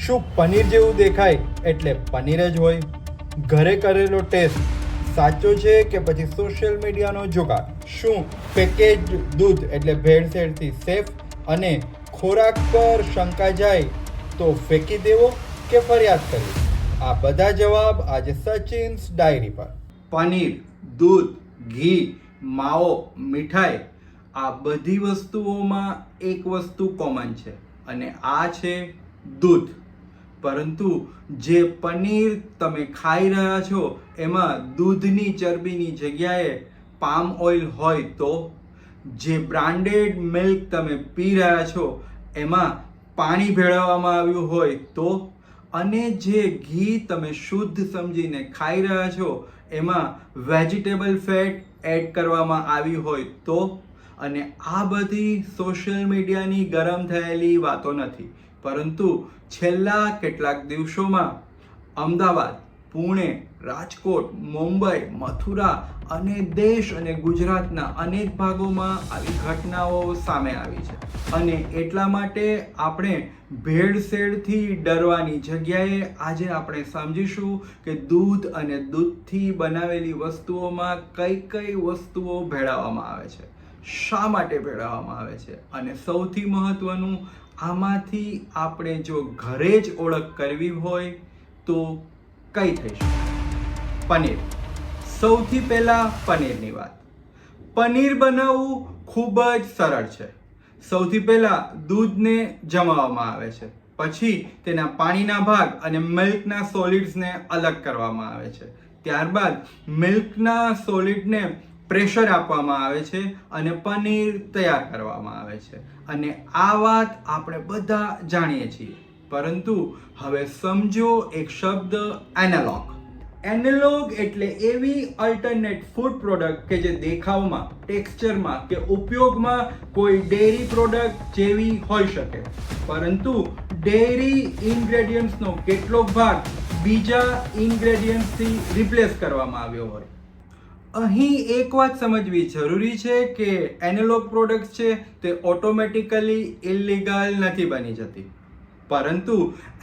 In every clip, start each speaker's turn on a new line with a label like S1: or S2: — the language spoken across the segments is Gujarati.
S1: શું પનીર જેવું દેખાય એટલે પનીર જ હોય? ઘરે કરેલો ટેસ્ટ સાચો છે કે પછી સોશિયલ મીડિયાનો જુગાર? શું પેકેજ દૂધ એટલે ભેળસેળથી સેફ? અને ખોરાક પર શંકા જાય તો ફેંકી દેવો કે ફરિયાદ કરવી? આ બધા જવાબ આજે સચિન્સ ડાયરી પર. પનીર, દૂધ, ઘી, માવો, મીઠાઈ, આ બધી વસ્તુઓમાં એક વસ્તુ કોમન છે અને આ છે દૂધ. પરંતુ જે પનીર તમે ખાઈ રહ્યા છો એમાં દૂધની ચરબીની જગ્યાએ પામ ઓઇલ હોય તો? જે બ્રાન્ડેડ મિલ્ક તમે પી રહ્યા છો એમાં પાણી ભેળવવામાં આવ્યું હોય તો? અને જે ઘી તમે શુદ્ધ સમજીને ખાઈ રહ્યા છો એમાં વેજીટેબલ ફેટ એડ કરવામાં આવી હોય તો? અને આ બધી સોશિયલ મીડિયાની ગરમ થયેલી વાતો નથી, પરંતુ છેલ્લા કેટલાક દિવસોમાં અમદાવાદ, પુણે, રાજકોટ, મુંબઈ, મથુરા અને દેશ અને ગુજરાતના અનેક ભાગોમાં આવી ઘટનાઓ સામે આવી છે. અને એટલા માટે આપણે ભેળસેળથી ડરવાની જગ્યાએ આજે આપણે સમજીશું કે દૂધ અને દૂધથી બનાવેલી વસ્તુઓમાં કઈ કઈ વસ્તુઓ ભેળવવામાં આવે છે, શા માટે ભેળવવામાં આવે છે, અને સૌથી મહત્વનું, આમાંથી આપણે જો ઘરે જ ઓળખ કરવી હોય તો કઈ થઈ શકે? પનીર. સૌથી પહેલા પનીરની વાત. પનીર બનાવવું ખૂબ જ સરળ છે. સૌથી પહેલા દૂધને જમાવવામાં આવે છે, પછી તેના પાણીના ભાગ અને મિલ્કના સોલિડ્સને અલગ કરવામાં આવે છે. ત્યારબાદ મિલ્કના સોલિડને પ્રેશર આપવામાં આવે છે અને પનીર તૈયાર કરવામાં આવે છે. અને આ વાત આપણે બધા જાણીએ છીએ, પરંતુ હવે સમજો એક શબ્દ, એનાલોગ. એનાલોગ એટલે એવી અલ્ટરનેટ ફૂડ પ્રોડક્ટ કે જે દેખાવમાં, ટેક્સચરમાં કે ઉપયોગમાં કોઈ ડેરી પ્રોડક્ટ જેવી હોઈ શકે, પરંતુ ડેરી ઇન્ગ્રેડિયન્ટ્સનો કેટલોક ભાગ બીજા ઇન્ગ્રેડિયન્ટ્સથી રિપ્લેસ કરવામાં આવ્યો હોય. અહીં એક વાત સમજવી જરૂરી છે કે એનાલોગ પ્રોડક્ટ્સ છે તે ઓટોમેટિકલી ઇલીગલ નથી બની જતી, પરંતુ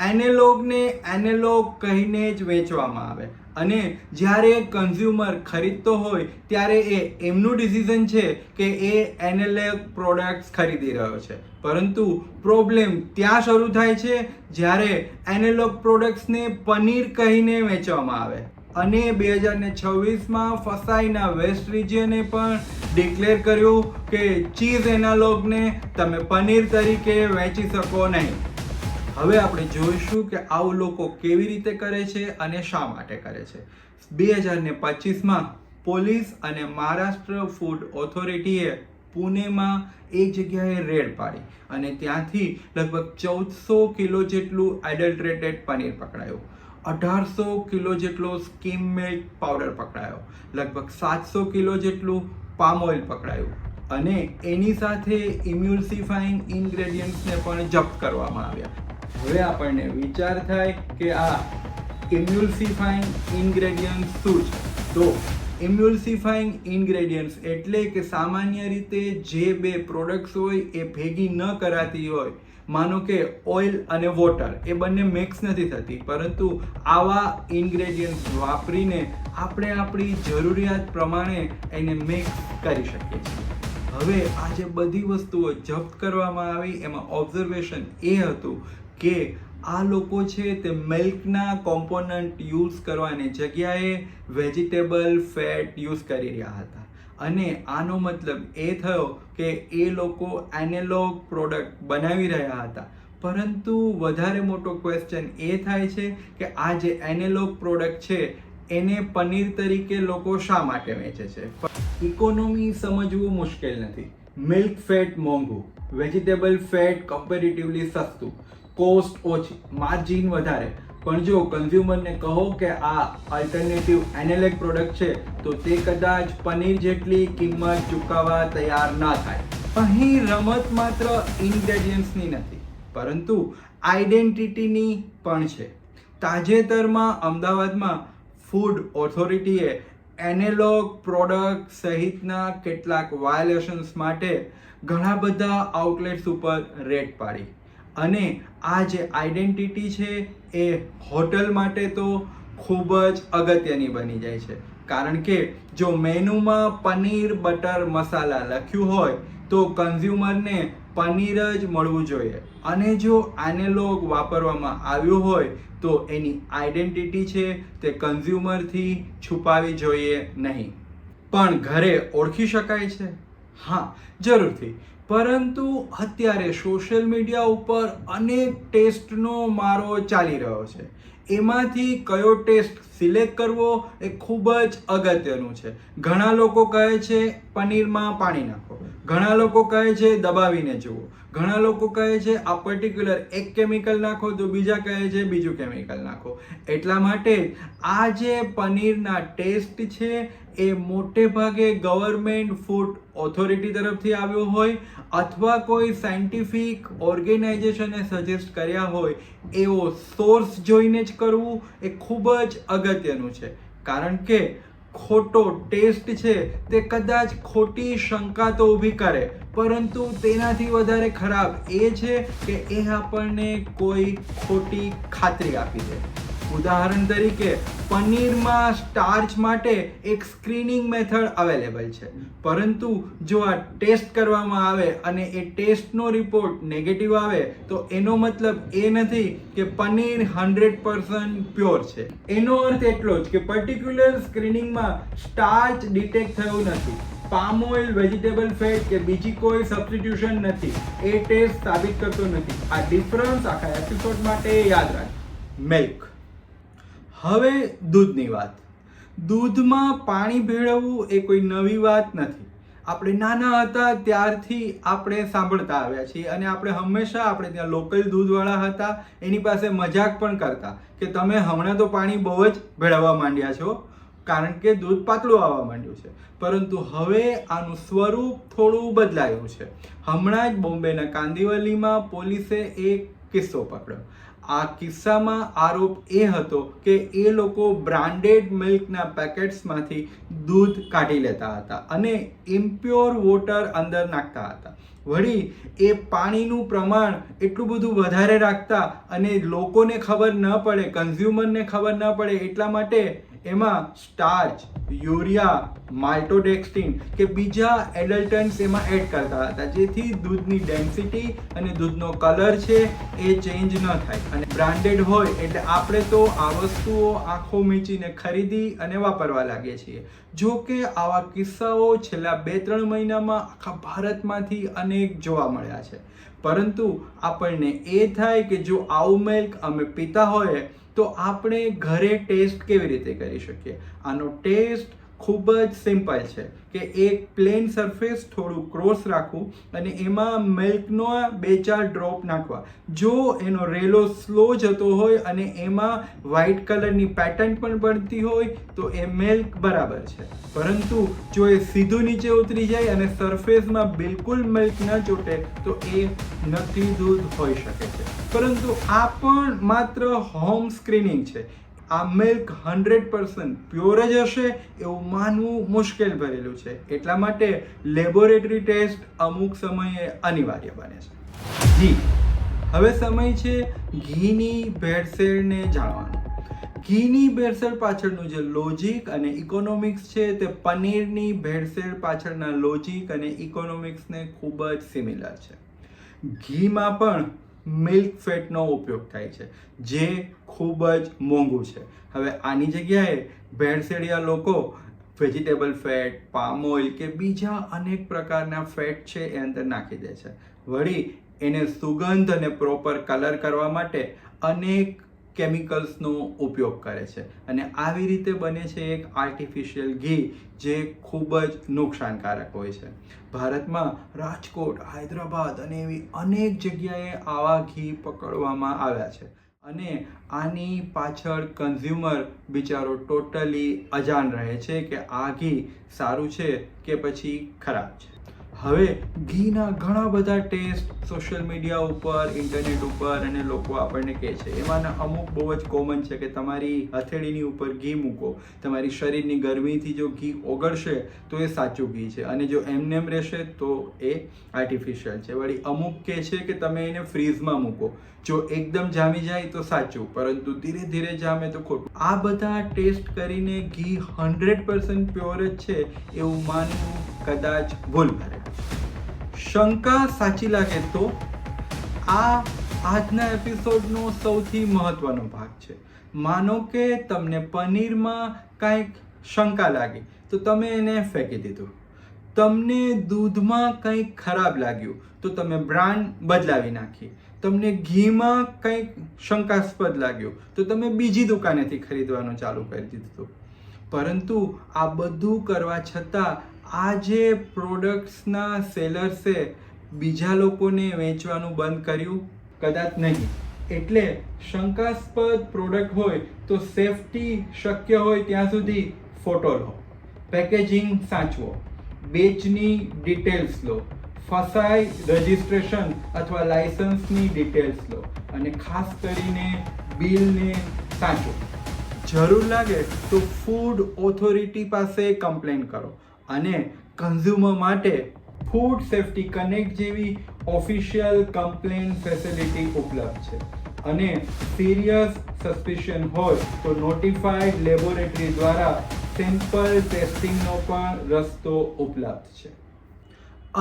S1: એનાલોગને એનાલોગ કહીને જ વેચવામાં આવે. અને જ્યારે કન્ઝ્યુમર ખરીદતો હોય ત્યારે એ એમનું ડિસિઝન છે કે એ એનાલોગ પ્રોડક્ટ્સ ખરીદી રહ્યો છે. પરંતુ પ્રોબ્લેમ ત્યાં શરૂ થાય છે જ્યારે એનાલોગ પ્રોડક્ટ્સને પનીર કહીને વેચવામાં આવે. અને 2026માં ફસાઈના વેસ્ટ રિજિયને પણ ડિક્લેર કર્યું કે ચીઝ એનાલોગને તમે પનીર તરીકે વેચી શકો નહીં. હવે આપણે જોઈશું કે આવું લોકો કેવી રીતે કરે છે અને શા માટે કરે છે. 2025માં પોલીસ અને મહારાષ્ટ્ર ફૂડ ઓથોરિટીએ પુણેમાં એક જગ્યાએ રેડ પાડી અને ત્યાંથી લગભગ 1400 કિલો જેટલું એડલ્ટરેટેડ પનીર પકડાયું, 1800 કિલો જેટલો સ્કીમ મિલ્ક પાવડર પકડાયો, લગભગ 700 કિલો જેટલું પામ ઓઇલ પકડાયું અને એની સાથે ઇમ્યુલ્સિફાઈંગ ઇન્ગ્રેડિયન્ટ્સને પણ જપ્ત કરવામાં આવ્યા. હવે આપણને વિચાર થાય કે આ ઇમ્યુલ્સિફાઈંગ ઇન્ગ્રેડિયન્ટ્સ શું છે? તો ઇમ્યુલ્સિફાઈંગ ઇન્ગ્રેડિયન્ટ્સ એટલે કે સામાન્ય રીતે જે બે પ્રોડક્ટ્સ હોય એ ભેગી ન કરાતી હોય, માનો કે ઓઇલ અને વોટર, એ બંને મિક્સ નથી થતી, પરંતુ આવા ઇન્ગ્રેડિયન્ટ્સ વાપરીને આપણે આપણી જરૂરિયાત પ્રમાણે એને મિક્સ કરી શકીએ છીએ. હવે આ જે બધી વસ્તુઓ જપ્ત કરવામાં આવી એમાં ઓબ્ઝર્વેશન એ હતું કે આ લોકો છે તે મિલ્કના કોમ્પોનન્ટ યુઝ કરવાની જગ્યાએ વેજીટેબલ ફેટ યુઝ કરી રહ્યા હતા. અને આનો મતલબ એ થયો કે એ લોકો એનાલોગ પ્રોડક્ટ બનાવી રહ્યા હતા. પરંતુ વધારે મોટો ક્વેશ્ચન એ થાય છે કે આ જે એનાલોગ પ્રોડક્ટ છે એને પનીર તરીકે લોકો શા માટે વેચે છે? ઇકોનોમી સમજવું મુશ્કેલ નથી. મિલ્ક ફેટ મોંઘું, વેજીટેબલ ફેટ કમ્પેરેટિવલી સસ્તું, કોસ્ટ ઓછી, માર્જિન વધારે. પણ જો કન્ઝ્યુમરને કહો કે આ અલ્ટરનેટિવ એનાલોગ પ્રોડક્ટ છે તો તે કદાચ પનીર જેટલી કિંમત ચૂકવવા તૈયાર ના થાય. અહીં રમત માત્ર ઇન્ગ્રેડિયન્ટ્સની નથી, પરંતુ આઈડેન્ટિટીની પણ છે. તાજેતરમાં અમદાવાદમાં ફૂડ ઓથોરિટીએ એનાલોગ પ્રોડક્ટ સહિતના કેટલાક વાયોલેશન્સ માટે ઘણા બધા આઉટલેટ્સ ઉપર રેડ પાડી. અને આ જે આઈડેન્ટિટી છે એ હોટલ માટે તો ખૂબ જ અગત્યની બની જાય છે, કારણ કે જો મેનુમાં પનીર બટર મસાલા લખ્યું હોય તો કન્ઝ્યુમરને પનીર જ મળવું જોઈએ, અને જો એનાલોગ વાપરવામાં આવ્યું હોય તો એની આઈડેન્ટિટી છે તે કન્ઝ્યુમરથી છુપાવી જોઈએ નહીં. પણ ઘરે ઓળખી શકાય છે? હા, જરૂરથી. પરંતુ અત્યારે સોશિયલ મીડિયા ઉપર અનેક ટેસ્ટનો મારો ચાલી રહ્યો છે. એમાંથી કયો ટેસ્ટ સિલેક્ટ કરવો એ ખૂબ જ અગત્યનું છે. ઘણા લોકો કહે છે પનીરમાં પાણી નાખો, ઘણા લોકો કહે છે દબાવીને જુઓ, ઘણા લોકો કહે છે આ પર્ટિક્યુલર એક કેમિકલ નાખો તો બીજા કહે છે બીજું કેમિકલ નાખો. એટલા માટે આ જે પનીરના ટેસ્ટ છે એ મોટે ભાગે ગવર્મેન્ટ ફૂડ ઓથોરિટી તરફથી આવ્યો હોય અથવા કોઈ સાયન્ટિફિક ઓર્ગેનાઇઝેશને સજેસ્ટ કર્યા હોય એવો સોર્સ જોઈને જ કરવું એ ખૂબ જ અગત્યનું છે, કારણ કે ખોટો ટેસ્ટ છે તે કદાચ ખોટી શંકા તો ઊભી કરે, પરંતુ તેનાથી વધારે ખરાબ એ છે કે એ આપણને કોઈ ખોટી ખાતરી આપી દે. ઉદાહરણ તરીકે પનીરમાં સ્ટાર્ચ માટે એક સ્ક્રીનિંગ મેથડ અવેલેબલ છે, પરંતુ જો આ ટેસ્ટ કરવામાં આવે અને એ ટેસ્ટનો રિપોર્ટ નેગેટિવ આવે તો એનો મતલબ એ નથી કે પનીર 100% પ્યોર છે. એનો અર્થ એટલો જ કે પર્ટિક્યુલર સ્ક્રીનિંગમાં સ્ટાર્ચ ડિટેક્ટ થયું નથી, પામ ઓઇલ, વેજીટેબલ ફેટ કે બીજી કોઈ સબસ્ટિટ્યુશન નથી, એ ટેસ્ટ સાબિત કરતો નથી. આ ડિફરન્સ આખા એપિસોડ માટે યાદ રાખ. મિલ્ક. હવે દૂધની વાત. દૂધમાં પાણી ભેળવવું એ કોઈ નવી વાત નથી. આપણે નાના હતા ત્યારથી આપણે સાંભળતા આવ્યા છીએ, અને આપણે હંમેશા આપણે ત્યાં લોકલ દૂધવાળા હતા એની પાસે મજાક પણ કરતા કે તમે હમણાં તો પાણી બહુ જ ભેળવવા માંડ્યા છો, કારણ કે દૂધ પાતળું આવવા માંડ્યું છે. પરંતુ હવે આનું સ્વરૂપ થોડું બદલાયું છે. હમણાં જ બોમ્બેના કાંદિવલીમાં પોલીસે એક કિસ્સો પકડ્યો. આ કિસ્સામાં આરોપ એ હતો કે એ લોકો બ્રાન્ડેડ મિલ્કના પેકેટ્સમાંથી દૂધ કાઢી લેતા હતા અને ઇમ્પ્યોર વોટર અંદર નાખતા હતા. વળી એ પાણીનું પ્રમાણ એટલું બધું વધારે રાખતા અને લોકોને ખબર ન પડે, કન્ઝ્યુમરને ખબર ન પડે એટલા માટે એમાં સ્ટાર્ચ, યુરિયા, માલ્ટોડેક્સ્ટિન કે બીજા એડલ્ટન્ટ્સ એમાં એડ કરતા હતા, જેથી દૂધની ડેન્સિટી અને દૂધનો કલર છે એ ચેન્જ ન થાય. અને બ્રાન્ડેડ હોય એટલે આપણે તો આ વસ્તુઓ આંખો મીચીને ખરીદી અને વાપરવા લાગીએ છીએ. જો કે આવા કિસ્સાઓ છેલ્લા 2-3 મહિનામાં આખા ભારતમાંથી અનેક જોવા મળ્યા છે. પરંતુ આપણને એ થાય કે જો આવું મિલ્ક અમે પીતા હોઈએ તો આપણે ઘરે ટેસ્ટ કેવી રીતે કરી શકીએ. આનો ટેસ્ટ ખૂબ જ સિમ્પલ છે કે એક પ્લેન સરફેસ થોડું ક્રોસ રાખવું અને એમાં મિલ્કનો 2-4 ડ્રોપ નાખવા. જો એનો રેલો સ્લો જતો હોય અને એમાં વ્હાઇટ કલરની પેટર્ન પણ બનતી હોય તો એ મિલ્ક બરાબર છે, પરંતુ જો એ સીધું નીચે ઉતરી જાય અને સરફેસમાં બિલકુલ મિલ્ક ન ચોટે તો એ નકલી દૂધ હોઈ શકે છે. પરંતુ આ પણ માત્ર હોમ સ્ક્રીનિંગ છે. આ મિલ્ક 100% પ્યોર જ હશે એવું માનવું મુશ્કેલ ભરેલું છે. એટલા માટે લેબોરેટરી ટેસ્ટ અમુક સમયે અનિવાર્ય બને છે. ઘી. હવે સમય છે ઘીની ભેળસેળને જાણવાનો. ઘીની ભેળસેળ પાછળનું જે લોજિક અને ઇકોનોમિક્સ છે તે પનીરની ભેળસેળ પાછળના લોજિક અને ઇકોનોમિક્સને ખૂબ જ સિમિલર છે. ઘીમાં પણ મિલ્ક ફેટનો ઉપયોગ થાય છે, જે ખૂબ જ મોંઘું છે. હવે આની જગ્યાએ ભેળસેળિયા લોકો વેજીટેબલ ફેટ, પામ ઓઇલ કે બીજા અનેક પ્રકારના ફેટ છે એ અંદર નાખી દે છે. વળી એને સુગંધ અને પ્રોપર કલર કરવા માટે અનેક કેમિકલ્સનો ઉપયોગ કરે છે, અને આવી રીતે બને છે એક આર્ટિફિશિયલ ઘી જે ખૂબ જ નુકસાનકારક હોય છે. ભારતમાં રાજકોટ, હૈદરાબાદ અને એવી અનેક જગ્યાએ આવા ઘી પકડવામાં આવ્યા છે, અને આની પાછળ કન્ઝ્યુમર બિચારો ટોટલી અજાણ રહે છે કે આ ઘી સારું છે કે પછી ખરાબ છે. હવે ઘીના ઘણા બધા ટેસ્ટ સોશિયલ મીડિયા ઉપર, ઇન્ટરનેટ ઉપર અને લોકો આપણને કહે છે. એમાંના અમુક બહુ જ કોમન છે કે તમારી હથેળીની ઉપર ઘી મૂકો, તમારી શરીરની ગરમીથી જો ઘી ઓગળશે તો એ સાચું ઘી છે, અને જો એમનેમ રહેશે તો એ આર્ટિફિશિયલ છે. વળી અમુક કહે છે કે તમે એને ફ્રીઝમાં મૂકો, જો એકદમ જામી જાય તો સાચું, પરંતુ ધીરે ધીરે જામે તો ખોટું. આ બધા ટેસ્ટ કરીને ઘી 100% પ્યોર જ છે એવું માનવું કદાચ ભૂલ કરે. શંકા સાચી લાગે તો આ આજના એપિસોડનો સૌથી મહત્વનો ભાગ છે. માનો કે તમને પનીરમાં કંઈક શંકા લાગી તો તમે એને ફેંકી દીધું. તમને દૂધમાં કંઈક ખરાબ લાગ્યું તો તમે બ્રાન્ડ બદલાવી નાખી. તમને ઘીમાં કંઈક શંકાસ્પદ લાગ્યું તો તમે બીજી દુકાનેથી ખરીદવાનું ચાલુ કરી દીધું. પરંતુ આ બધું કરવા છતાં આ જે પ્રોડક્ટ્સના સેલર્સે બીજા લોકોને વેચવાનું બંધ કર્યું? કદાચ નહીં. એટલે શંકાસ્પદ પ્રોડક્ટ હોય તો સેફટી શક્ય હોય ત્યાં સુધી ફોટો લો, પેકેજિંગ સાચવો, બેચની ડિટેલ્સ લો, ફસાઈ રજિસ્ટ્રેશન અથવા લાયસન્સની ડિટેલ્સ લો, અને ખાસ કરીને બિલને સાચવો. જરૂર લાગે તો ફૂડ ઓથોરિટી પાસે કમ્પ્લેન કરો, અને કન્ઝ્યુમર માટે ફૂડ સેફ્ટી કનેક્ટ જેવી ઓફિશિયલ કમ્પ્લેન ફેસિલિટી ઉપલબ્ધ છે. અને સિરિયસ સસ્પિશન હોય તો નોટિફાઈડ લેબોરેટરી દ્વારા સેમ્પલ ટેસ્ટિંગનો પણ રસ્તો ઉપલબ્ધ છે.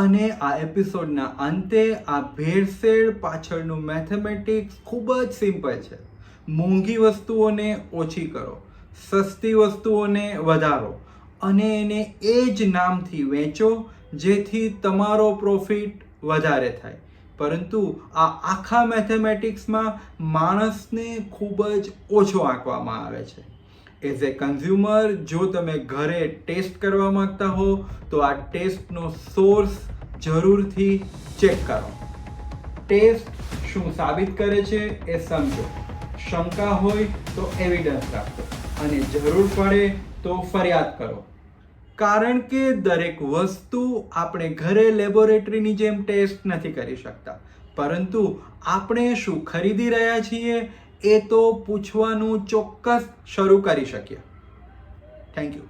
S1: અને આ એપિસોડના અંતે આ ભેળસેળ પાછળનું મેથેમેટિક્સ ખૂબ જ સિમ્પલ છે. મોંઘી વસ્તુઓને ઓછી કરો, સસ્તી વસ્તુઓને વધારો, અને એને એ જ નામથી વેચો જેથી તમારો પ્રોફિટ વધારે થાય. પરંતુ આ આખા મેથેમેટિક્સમાં માણસને ખૂબ જ ઓછો આંકવામાં આવે છે. એઝ એ કન્ઝ્યુમર જો તમે ઘરે ટેસ્ટ કરવા માંગતા હો તો આ ટેસ્ટનો સોર્સ જરૂરથી ચેક કરો. ટેસ્ટ શું સાબિત કરે છે એ સમજો. શંકા હોય તો એવિડન્સ રાખો, અને જરૂર પડે તો ફરિયાદ કરો. કારણ કે દરેક વસ્તુ આપણે ઘરે લેબોરેટરીની જેમ ટેસ્ટ નથી કરી શકતા, પરંતુ આપણે શું ખરીદી રહ્યા છીએ એ તો પૂછવાનું ચોક્કસ શરૂ કરી શકીએ. Thank you.